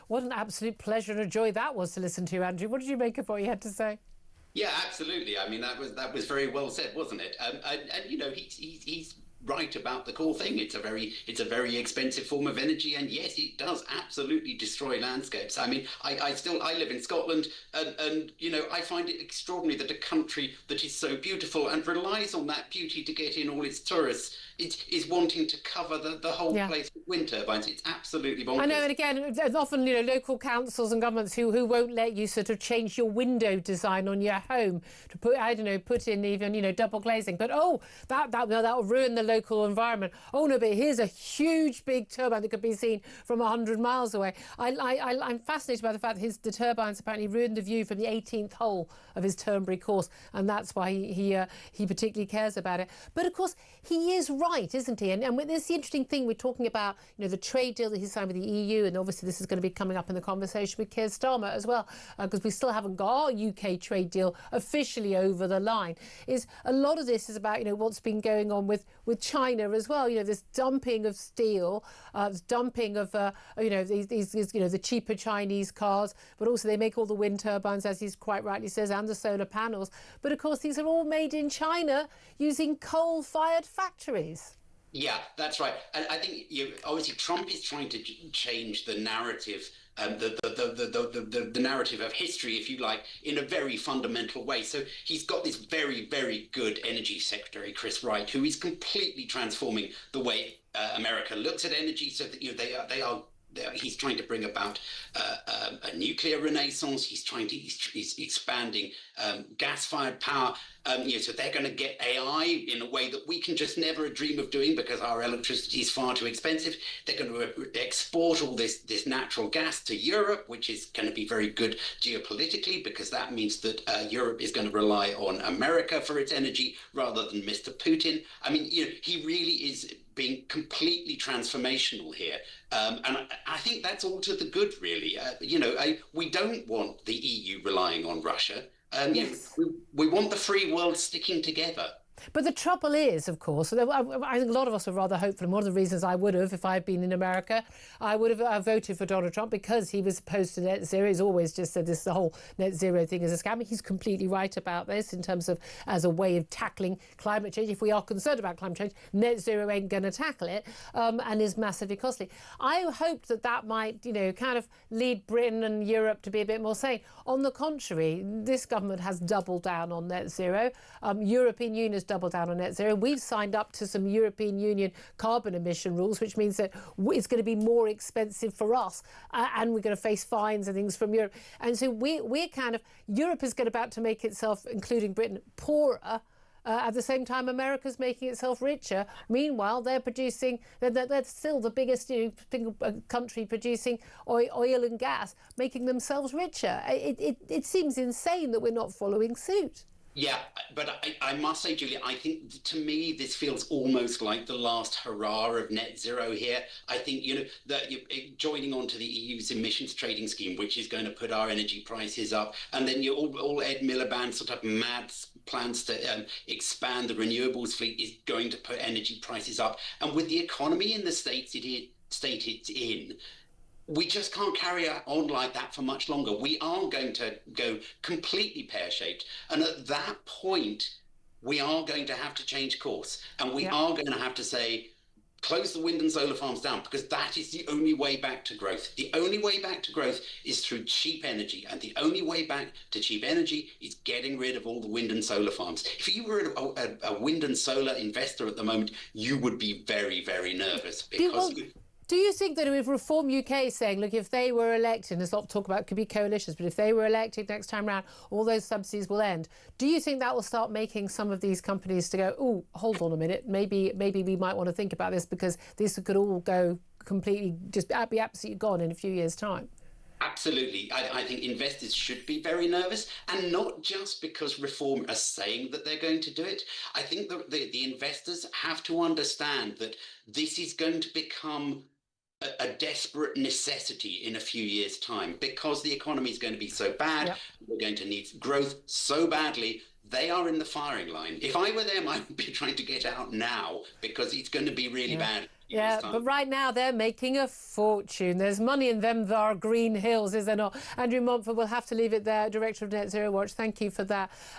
What an absolute pleasure and a joy that was to listen to, Andrew. What did you make of what he had to say? Yeah, absolutely. I mean, that was very well said, wasn't it? And you know, he's right about the core thing. It's a very expensive form of energy, and yes, it does absolutely destroy landscapes. I mean, I live in Scotland, and you know, I find it extraordinary that a country that is so beautiful and relies on that beauty to get in all its tourists is wanting to cover the whole Yeah. place with wind turbines. It's absolutely I know, bonkers. and again, there's often, local councils and governments who won't let you sort of change your window design on your home to put, I don't know, put in even, double glazing. But oh, that'll ruin the local environment. Oh no, but here's a huge big turbine that could be seen from 100 miles away. I'm fascinated by the fact that the turbines apparently ruined the view from the 18th hole of his Turnberry course, and that's why he particularly cares about it. But of course, he is right, isn't he? And this is the interesting thing. We're talking about, the trade deal that he signed with the EU, and obviously this is going to be coming up in the conversation with Keir Starmer as well, because we still haven't got our UK trade deal officially over the line. Is a lot of this is about what's been going on with China as well. This dumping of steel, dumping of these the cheaper Chinese cars, but also they make all the wind turbines, as he's quite rightly says, and the solar panels. But of course, these are all made in China using coal-fired factories. Yeah, that's right. And I think obviously Trump is trying to change the narrative, the narrative of history, if you like, in a very fundamental way. So he's got this very, very good energy secretary, Chris Wright, who is completely transforming the way America looks at energy. So that he's trying to bring about a nuclear renaissance. He's expanding gas-fired power. So they're going to get AI in a way that we can just never dream of doing because our electricity is far too expensive. They're going to export all this natural gas to Europe, which is going to be very good geopolitically because that means that Europe is going to rely on America for its energy rather than Mr. Putin. I mean, he really is being completely transformational here. And I think that's all to the good, really. We don't want the EU relying on Russia. Yes. We want the free world sticking together. But the trouble is, of course, I think a lot of us are rather hopeful. And one of the reasons I would have, if I had been in America, I would have voted for Donald Trump because he was opposed to net zero. He's always just said the whole net zero thing is a scam. He's completely right about this in terms of as a way of tackling climate change. If we are concerned about climate change, net zero ain't going to tackle it and is massively costly. I hoped that might, kind of lead Britain and Europe to be a bit more sane. On the contrary, this government has doubled down on net zero. European Union has double down on net zero. We've signed up to some European Union carbon emission rules, which means that it's going to be more expensive for us and we're going to face fines and things from Europe. And so we're kind of, Europe is about to make itself, including Britain, poorer. At the same time, America's making itself richer. Meanwhile, they're still the biggest country producing oil and gas, making themselves richer. It seems insane that we're not following suit. Yeah, but I must say, Julia, I think to me this feels almost like the last hurrah of net zero here. I think, that joining on to the EU's emissions trading scheme, which is going to put our energy prices up, and then all Ed Miliband's sort of mad plans to expand the renewables fleet is going to put energy prices up. And with the economy in the state it's in, we just can't carry on like that for much longer. We are going to go completely pear-shaped. And at that point, we are going to have to change course. And we are going to have to say, close the wind and solar farms down, because that is the only way back to growth. The only way back to growth is through cheap energy. And the only way back to cheap energy is getting rid of all the wind and solar farms. If you were a wind and solar investor at the moment, you would be very, very nervous because... Do you think that if Reform UK is saying, look, if they were elected, there's a lot of talk about it could be coalitions, but if they were elected next time round, all those subsidies will end. Do you think that will start making some of these companies to go, oh, hold on a minute, maybe we might want to think about this because this could all go completely, just be absolutely gone in a few years' time? Absolutely. I think investors should be very nervous, and not just because Reform are saying that they're going to do it. I think that the investors have to understand that this is going to become a desperate necessity in a few years' time because the economy is going to be so bad. We're going to need growth so badly. They are in the firing line. If I were them, I would be trying to get out now because it's going to be really bad Yeah, but right now they're making a fortune. There's money in them there green hills, is there not? Andrew Montford, will have to leave it there, Director of Net Zero Watch. Thank you for that.